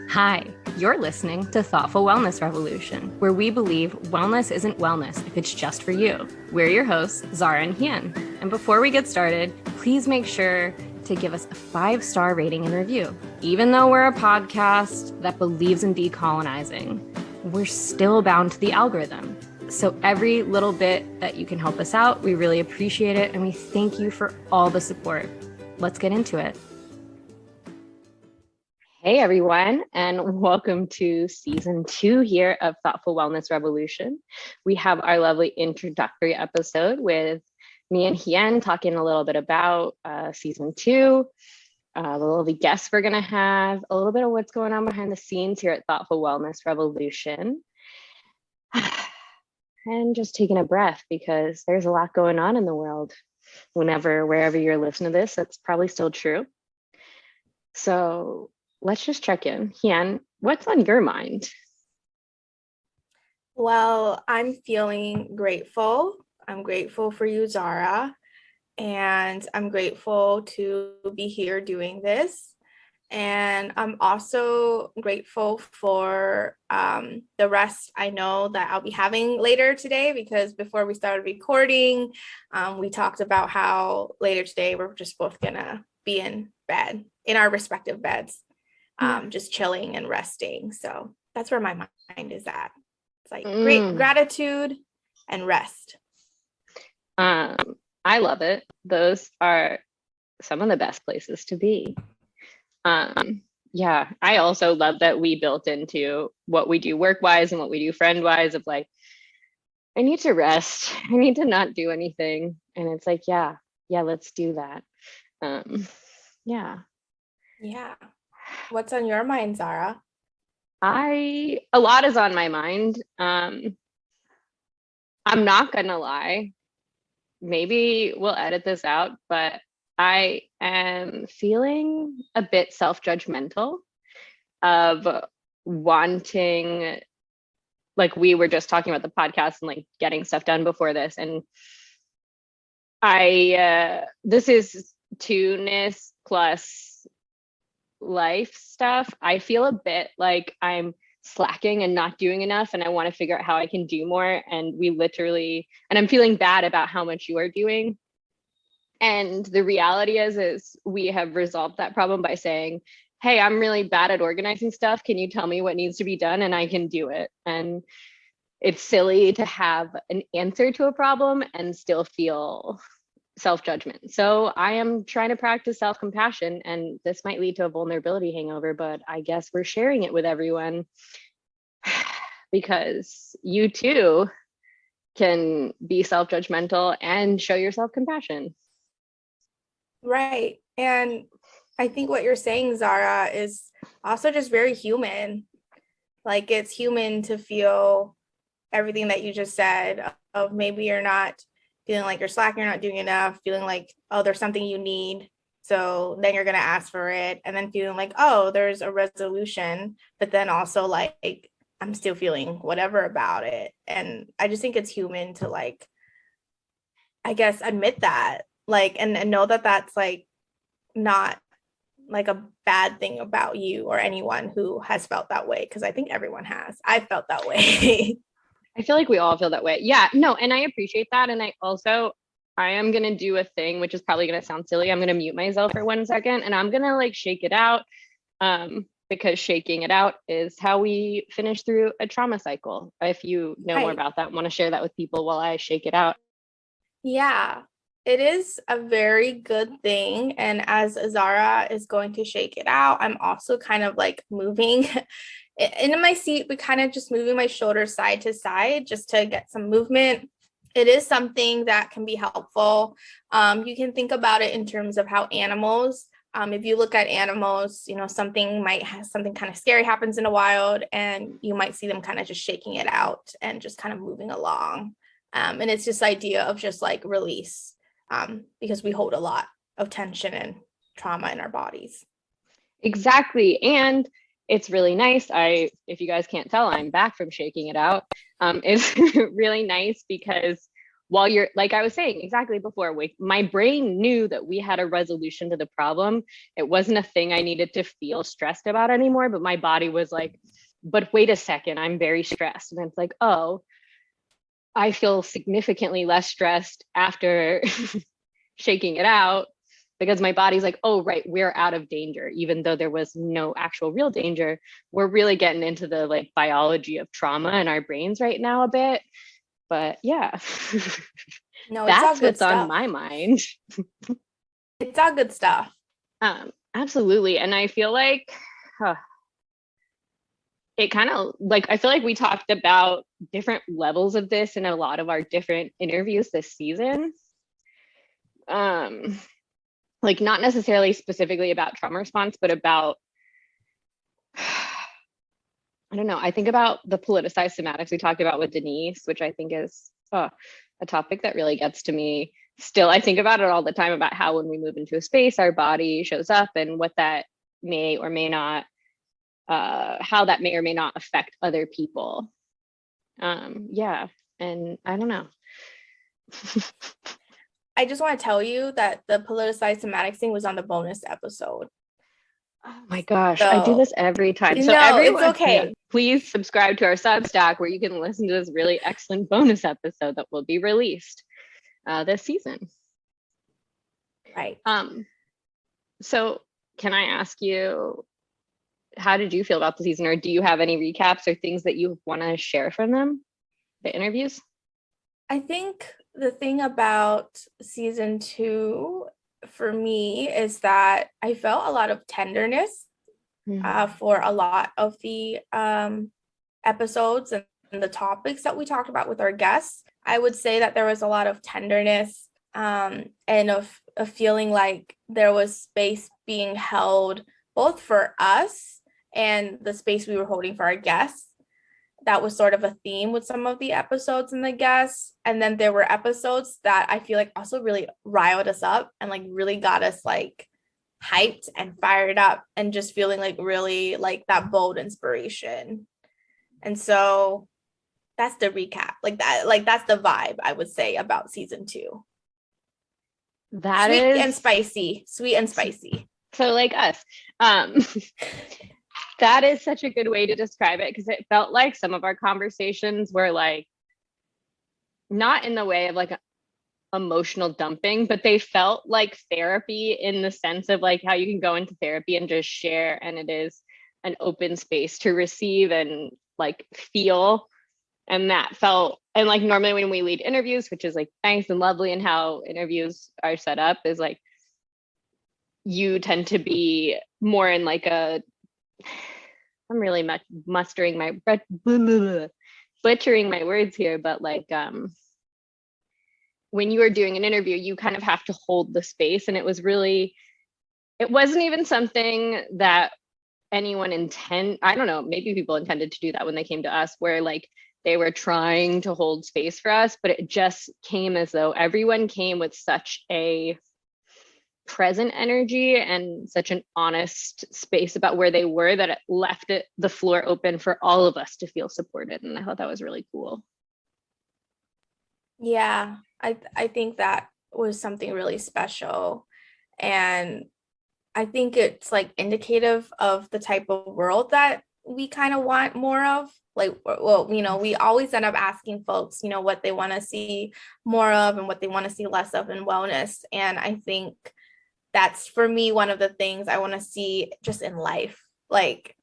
Hi, you're listening to Thoughtful Wellness Revolution, where we believe wellness isn't wellness if it's just for you. We're your hosts, Zara and Hien. And before we get started, please make sure to give us a 5-star rating and review. Even though we're a podcast that believes in decolonizing, we're still bound to the algorithm. So every little bit that you can help us out, we really appreciate it. And we thank you for all the support. Let's get into it. Hey everyone, and welcome to season 2 here of Thoughtful Wellness Revolution. We have our lovely introductory episode with me and Hien talking a little bit about season 2, the lovely guests we're gonna have, a little bit of what's going on behind the scenes here at Thoughtful Wellness Revolution. And just taking a breath because there's a lot going on in the world. Wherever you're listening to this, that's probably still true. So let's just check in. Hien, what's on your mind? Well, I'm feeling grateful. I'm grateful for you, Zara, and I'm grateful to be here doing this. And I'm also grateful for the rest I know that I'll be having later today, because before we started recording, we talked about how later today we're just both gonna be in bed, in our respective beds. Just chilling and resting. So that's where my mind is at. It's like great gratitude and rest. I love it. Those are some of the best places to be. Yeah, I also love that we built into what we do work-wise and what we do friend-wise of like, I need to rest. I need to not do anything. And it's like, yeah, let's do that. Yeah. What's on your mind, Zara? A lot is on my mind. I'm not gonna lie. Maybe we'll edit this out, but I am feeling a bit self-judgmental of wanting, like we were just talking about the podcast and like getting stuff done before this. And this is two-ness plus life stuff. I feel a bit like I'm slacking and not doing enough, and I want to figure out how I can do more. And I'm feeling bad about how much you are doing. And the reality is we have resolved that problem by saying, hey, I'm really bad at organizing stuff. Can you tell me what needs to be done? And I can do it. And it's silly to have an answer to a problem and still feel self-judgment. So I am trying to practice self-compassion, and this might lead to a vulnerability hangover, but I guess we're sharing it with everyone because you too can be self-judgmental and show your self-compassion. Right. And I think what you're saying, Zara, is also just very human. Like, it's human to feel everything that you just said, of maybe you're not feeling like you're slacking, you're not doing enough, feeling like, oh, there's something you need. So then you're going to ask for it. And then feeling like, oh, there's a resolution, but then also like, I'm still feeling whatever about it. And I just think it's human to like, I guess, admit that, like, and know that that's like not like a bad thing about you or anyone who has felt that way. Cause I think everyone has. I felt that way. I feel like we all feel that way. Yeah, no, and I appreciate that. And I am going to do a thing, which is probably going to sound silly. I'm going to mute myself for 1 second and I'm going to like shake it out, because shaking it out is how we finish through a trauma cycle. If you know more about that, want to share that with people while I shake it out. Yeah, it is a very good thing. And as Zara is going to shake it out, I'm also kind of like moving in my seat, but kind of just moving my shoulders side to side just to get some movement. It is something that can be helpful. You can think about it in terms of how animals, if you look at animals, you know, something kind of scary happens in the wild, and you might see them kind of just shaking it out and just kind of moving along. And it's this idea of just like release, because we hold a lot of tension and trauma in our bodies. Exactly. And it's really nice. If you guys can't tell, I'm back from shaking it out. It's really nice because while you're, like I was saying exactly before, my brain knew that we had a resolution to the problem. It wasn't a thing I needed to feel stressed about anymore, but my body was like, but wait a second, I'm very stressed. And it's like, oh, I feel significantly less stressed after shaking it out, because my body's like, oh, right, we're out of danger, even though there was no actual real danger. We're really getting into the like biology of trauma in our brains right now a bit. But yeah, No, it's all that's good what's on stuff. my mind. It's all good stuff. Absolutely. And I feel like huh, it kind of like, I feel like we talked about different levels of this in a lot of our different interviews this season. Um, like not necessarily specifically about trauma response, but about, I don't know, I think about the politicized somatics we talked about with Denise, which I think is a topic that really gets to me still. I think about it all the time, about how when we move into a space, our body shows up and what that may or may not, how that may or may not affect other people. Yeah, and I don't know. I just want to tell you that the politicized somatics thing was on the bonus episode. Oh my gosh, I do So this every time. So no, it's everyone, yeah, okay. please subscribe to our Substack where you can listen to this really excellent bonus episode that will be released this season. Right. So can I ask you, how did you feel about the season, or do you have any recaps or things that you want to share from them, the interviews? I think the thing about season 2 for me is that I felt a lot of tenderness for a lot of the episodes and the topics that we talked about with our guests. I would say that there was a lot of tenderness and of feeling like there was space being held both for us and the space we were holding for our guests. That was sort of a theme with some of the episodes and the guests. And then there were episodes that I feel like also really riled us up and like really got us like hyped and fired up and just feeling like really like that bold inspiration. And so that's the recap. Like that's the vibe I would say about season 2. That Sweet is and spicy. Sweet and spicy. so like us. That is such a good way to describe it, because it felt like some of our conversations were like not in the way of like emotional dumping, but they felt like therapy in the sense of like how you can go into therapy and just share, and it is an open space to receive and like feel. And that felt, and like normally when we lead interviews, which is like nice and lovely, and how interviews are set up is like you tend to be more in like a, I'm really much mustering my butchering my words here, but like when you are doing an interview, you kind of have to hold the space. And it was really, it wasn't even something that anyone I don't know, maybe people intended to do that when they came to us, where like they were trying to hold space for us, but it just came as though everyone came with such a present energy and such an honest space about where they were, that it left the floor open for all of us to feel supported. And I thought that was really cool. Yeah, I think that was something really special. And I think it's like indicative of the type of world that we kind of want more of. Like, well, you know, we always end up asking folks, you know, what they want to see more of and what they want to see less of in wellness. And I think that's for me one of the things I want to see just in life, like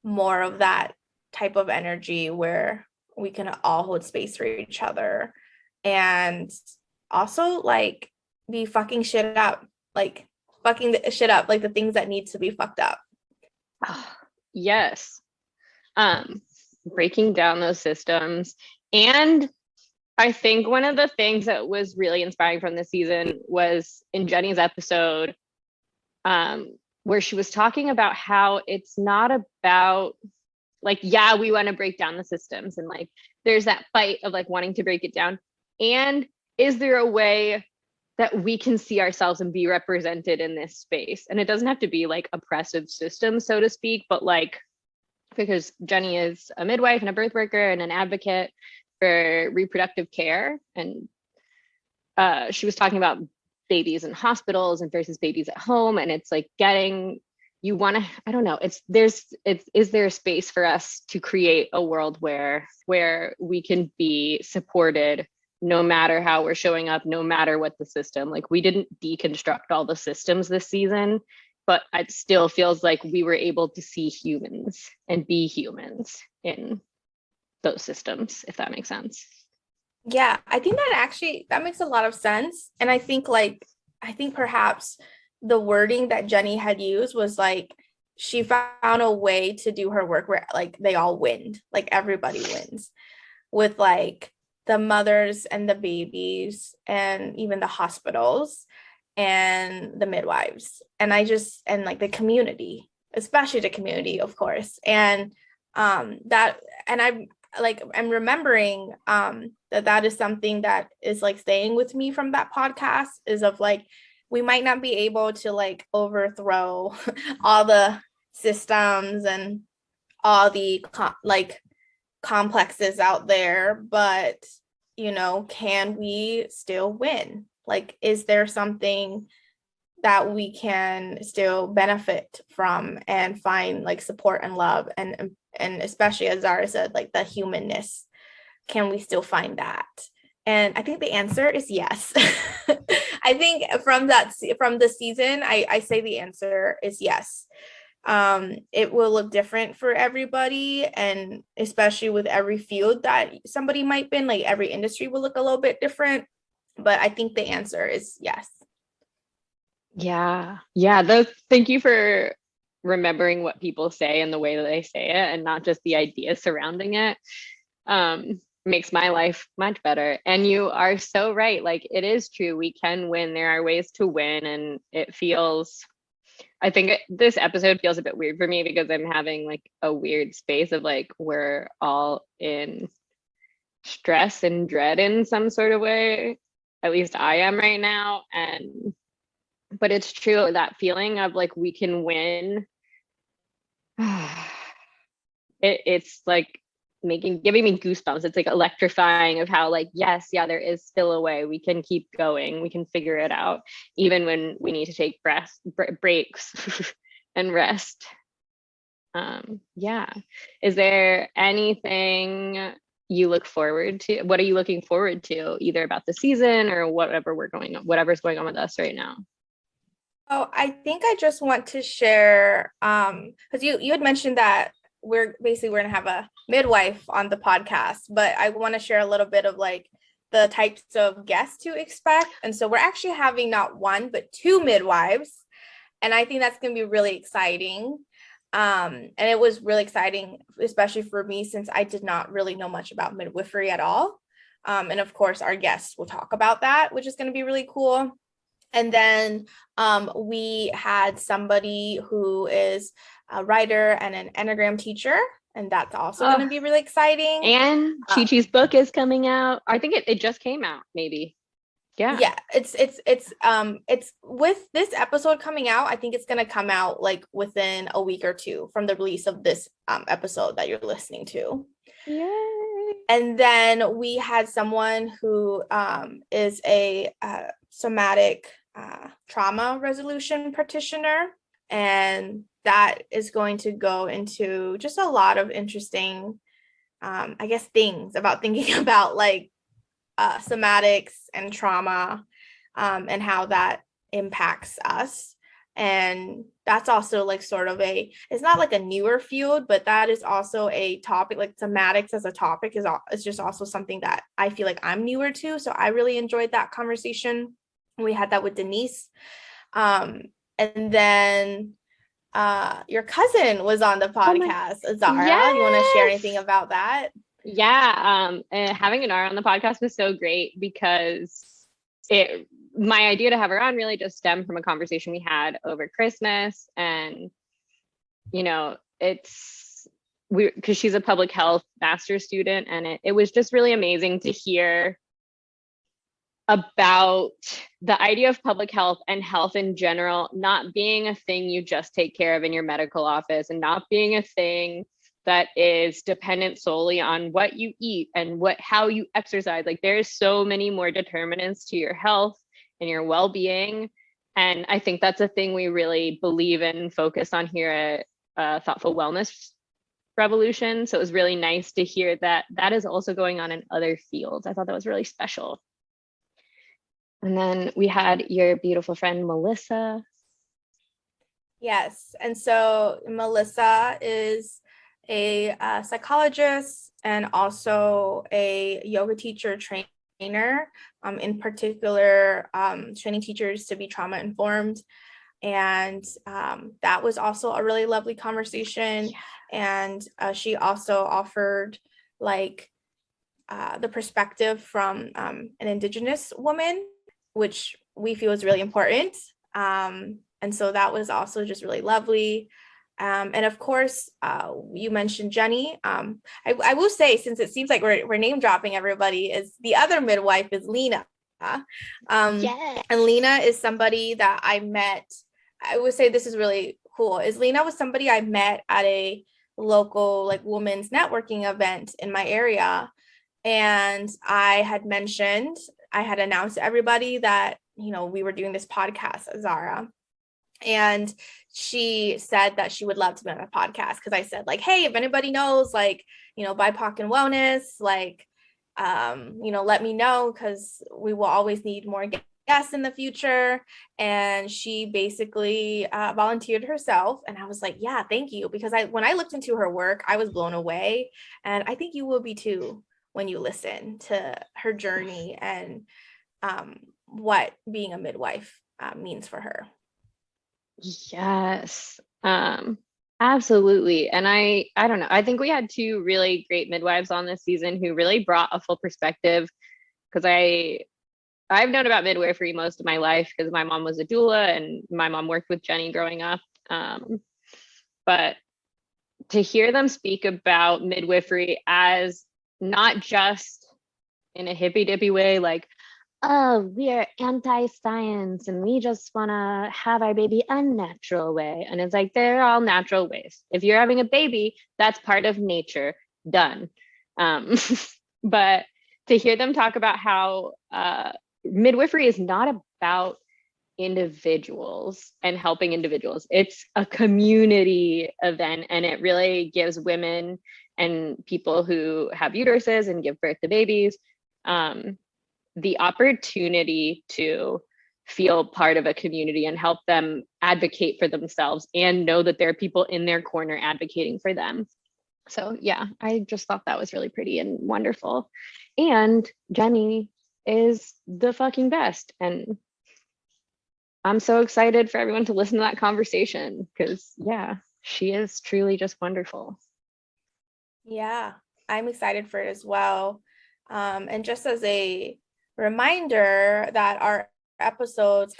more of that type of energy where we can all hold space for each other and also like be fucking shit up, like fucking the shit up, like the things that need to be fucked up. Yes. Breaking down those systems. And I think one of the things that was really inspiring from this season was in Jenny's episode, where she was talking about how it's not about like, yeah, we want to break down the systems, and like there's that fight of like wanting to break it down. And is there a way that we can see ourselves and be represented in this space? And it doesn't have to be like oppressive systems, so to speak, but like, because Jenny is a midwife and a birth worker and an advocate for reproductive care and she was talking about babies in hospitals and versus babies at home, and it's like getting, you want to, I don't know, is there a space for us to create a world where we can be supported no matter how we're showing up, no matter what the system, like we didn't deconstruct all the systems this season, but it still feels like we were able to see humans and be humans in those systems, if that makes sense. Yeah, I think that makes a lot of sense. And I think perhaps the wording that Jenny had used was like she found a way to do her work where like they all win, like everybody wins, with like the mothers and the babies and even the hospitals and the midwives. And like the community, especially the community, of course. And that, and I'm remembering that is something that is like staying with me from that podcast, is of like, we might not be able to like overthrow all the systems and all the complexes out there, but can we still win? Like, is there something that we can still benefit from and find like support and love, and especially, as Zara said, like the humanness, can we still find that? And I think the answer is yes. I think from the season, I say the answer is yes. It will look different for everybody, and especially with every field that somebody might be in, like every industry will look a little bit different, but I think the answer is yes. Yeah. Thank you for remembering what people say and the way that they say it, and not just the idea surrounding it. Makes my life much better. And you are so right. Like, it is true. We can win. There are ways to win. And I think this episode feels a bit weird for me because I'm having like a weird space of like, we're all in stress and dread in some sort of way. At least I am right now. But it's true, that feeling of like we can win. It's like giving me goosebumps. It's like electrifying of how like, yes, yeah, there is still a way. We can keep going. We can figure it out, even when we need to take breaks and rest. Yeah. Is there anything you look forward to? What are you looking forward to, either about the season or whatever's going on with us right now? Oh, I think I just want to share, because you had mentioned that we're gonna have a midwife on the podcast, but I want to share a little bit of like the types of guests to expect. And so we're actually having not one, but two midwives. And I think that's going to be really exciting. And it was really exciting, especially for me, since I did not really know much about midwifery at all. And of course, our guests will talk about that, which is going to be really cool. And then we had somebody who is a writer and an Enneagram teacher, and that's also going to be really exciting. And Chi-Chi's book is coming out. I think it just came out, maybe. Yeah. It's with this episode coming out, I think it's going to come out like within a week or two from the release of this episode that you're listening to. Yay. And then we had someone who is a somatic trauma resolution practitioner, and that is going to go into just a lot of interesting I guess things about thinking about like somatics and trauma, and how that impacts us. And that's also like sort of it's not like a newer field, but that is also a topic. Like somatics as a topic is just also something that I feel like I'm newer to. So I really enjoyed that conversation. We had that with Denise. And then your cousin was on the podcast, Zara. Yes. You want to share anything about that? Yeah. Having Anara on the podcast was so great because my idea to have her on really just stemmed from a conversation we had over Christmas. And, because she's a public health master's student, and it was just really amazing to hear about the idea of public health and health in general not being a thing you just take care of in your medical office, and not being a thing that is dependent solely on what you eat and how you exercise. Like there's so many more determinants to your health and your well-being. And I think that's a thing we really believe in and focus on here at Thoughtful Wellness Revolution. So it was really nice to hear that that is also going on in other fields. I thought that was really special. And then we had your beautiful friend, Melissa. Yes. And so Melissa is a psychologist and also a yoga teacher trainer, in particular, training teachers to be trauma informed. And that was also a really lovely conversation. And she also offered like the perspective from an Indigenous woman, which we feel is really important. And so that was also just really lovely. And of course, you mentioned Jenny. I will say, since it seems like we're name dropping everybody, is the other midwife is Lena. Yes. And Lena is somebody that I met. I would say this is really cool. Is Lena was somebody I met at a local like women's networking event in my area. And I had announced to everybody that, you know, we were doing this podcast, Zara. And she said that she would love to be on the podcast because I said, like, hey, if anybody knows, like, you know, BIPOC and wellness, like, you know, let me know because we will always need more guests in the future. And she basically volunteered herself. And I was like, yeah, thank you. Because when I looked into her work, I was blown away. And I think you will be too when you listen to her journey and what being a midwife means for her. Yes. Absolutely. And I don't know. I think we had two really great midwives on this season who really brought a full perspective, because I've known about midwifery most of my life because my mom was a doula and my mom worked with Jenny growing up. But to hear them speak about midwifery as not just in a hippy dippy way, like, oh, we are anti-science and we just want to have our baby unnatural way. And it's like, they're all natural ways. If you're having a baby, that's part of nature. Done. But to hear them talk about how midwifery is not about individuals and helping individuals. It's a community event, and it really gives women and people who have uteruses and give birth to babies the opportunity to feel part of a community and help them advocate for themselves and know that there are people in their corner advocating for them. So yeah, I just thought that was really pretty and wonderful. And Jenny is the fucking best. And I'm so excited for everyone to listen to that conversation because yeah, she is truly just wonderful. Yeah, I'm excited for it as well. And just as a reminder that our episodes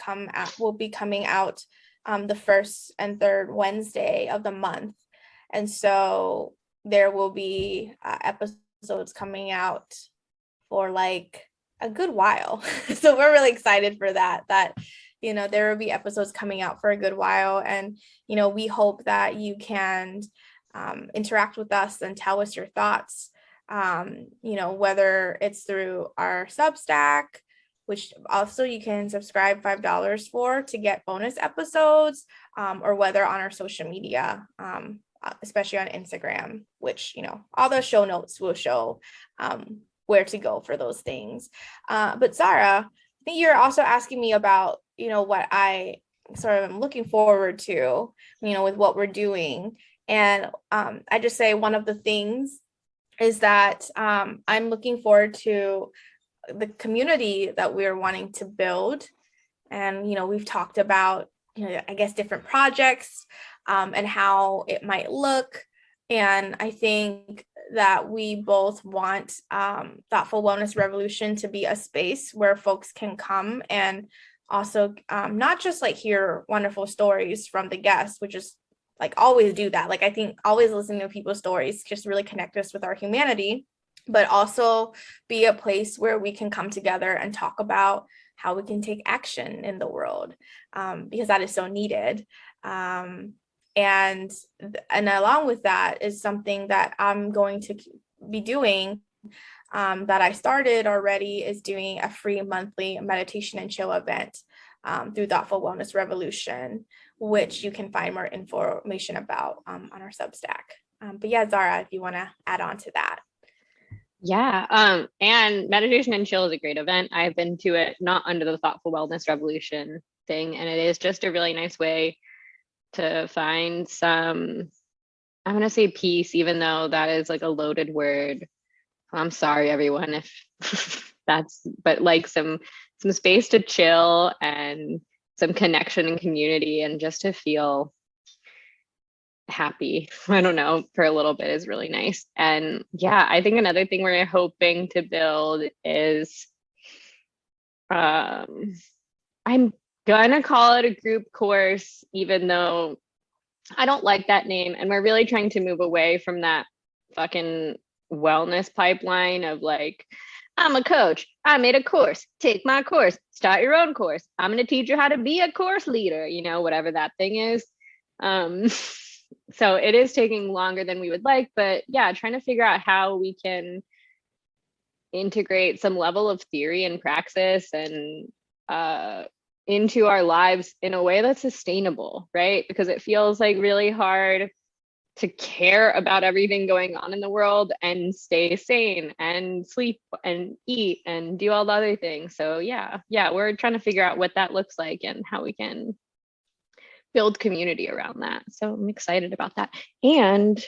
will be coming out the first and third Wednesday of the month. And so there will be episodes coming out for like a good while. So we're really excited for that, you know, there will be episodes coming out for a good while. And, you know, we hope that you can interact with us and tell us your thoughts, you know, whether it's through our Substack, which also you can subscribe $5 for to get bonus episodes, or whether on our social media, especially on Instagram, which, you know, all the show notes will show where to go for those things. But Zara, I think you're also asking me about, you know, what I sort of am looking forward to, you know, with what we're doing. And I just say one of the things is that I'm looking forward to the community that we're wanting to build. And, you know, we've talked about, you know, I guess different projects and how it might look. And I think that we both want Thoughtful Wellness Revolution to be a space where folks can come and also not just like hear wonderful stories from the guests, which is like always do that. Like I think always listening to people's stories just really connect us with our humanity, but also be a place where we can come together and talk about how we can take action in the world, because that is so needed. And along with that is something that I'm going to be doing, that I started already, is doing a free monthly meditation and chill event through Thoughtful Wellness Revolution, which you can find more information about on our Substack. But yeah, Zara, if you want to add on to that. Yeah. And meditation and chill is a great event. I've been to it not under the Thoughtful Wellness Revolution thing, and it is just a really nice way to find some, I'm gonna say peace, even though that is like a loaded word. I'm sorry, everyone, if but like some space to chill and some connection and community and just to feel happy, I don't know, for a little bit is really nice. And yeah, I think another thing we're hoping to build is, I'm gonna call it a group course, even though I don't like that name. And we're really trying to move away from that fucking wellness pipeline of like, I'm a coach, I made a course, take my course, start your own course, I'm going to teach you how to be a course leader, whatever that thing is. So it is taking longer than we would like, but yeah, trying to figure out how we can integrate some level of theory and praxis and into our lives in a way that's sustainable, right? Because it feels like really hard to care about everything going on in the world and stay sane and sleep and eat and do all the other things. So yeah, we're trying to figure out what that looks like and how we can build community around that. So I'm excited about that. And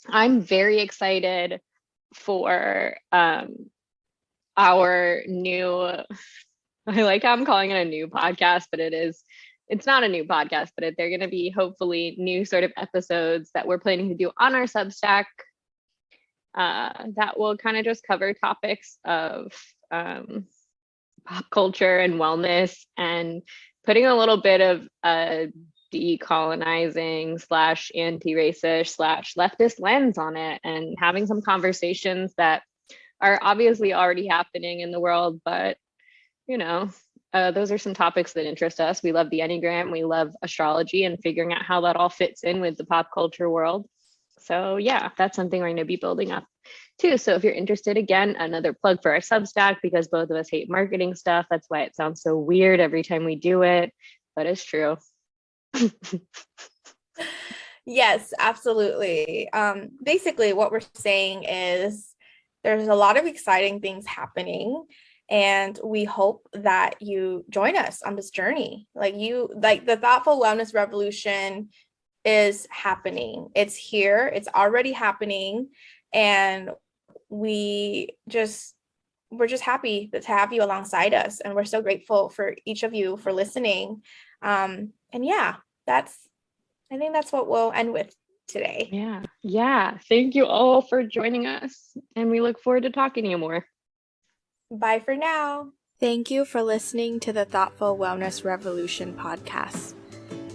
I'm very excited for our new, I like how I'm calling it a new podcast, but it's not a new podcast, but they're going to be hopefully new sort of episodes that we're planning to do on our Substack that will kind of just cover topics of pop culture and wellness, and putting a little bit of decolonizing / anti-racist / leftist lens on it, and having some conversations that are obviously already happening in the world, but those are some topics that interest us. We love the Enneagram, we love astrology, and figuring out how that all fits in with the pop culture world. So yeah, that's something we're going to be building up too. So if you're interested, again, another plug for our Substack, because both of us hate marketing stuff. That's why it sounds so weird every time we do it, but it's true. Yes, absolutely. Basically, what we're saying is there's a lot of exciting things happening, and we hope that you join us on this journey. Like the Thoughtful Wellness Revolution is happening. It's here. It's already happening. And we're just happy to have you alongside us. And we're so grateful for each of you for listening. And yeah, I think that's what we'll end with today. Yeah. Thank you all for joining us. And we look forward to talking to you more. Bye for now. Thank you for listening to the Thoughtful Wellness Revolution podcast.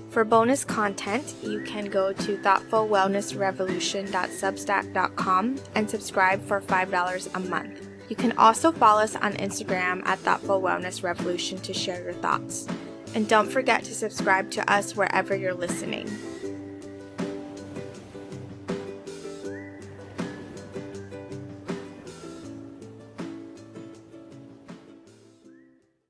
For bonus content, you can go to thoughtfulwellnessrevolution.substack.com and subscribe for $5 a month. You can also follow us on Instagram at Thoughtful Wellness Revolution to share your thoughts. And don't forget to subscribe to us wherever you're listening.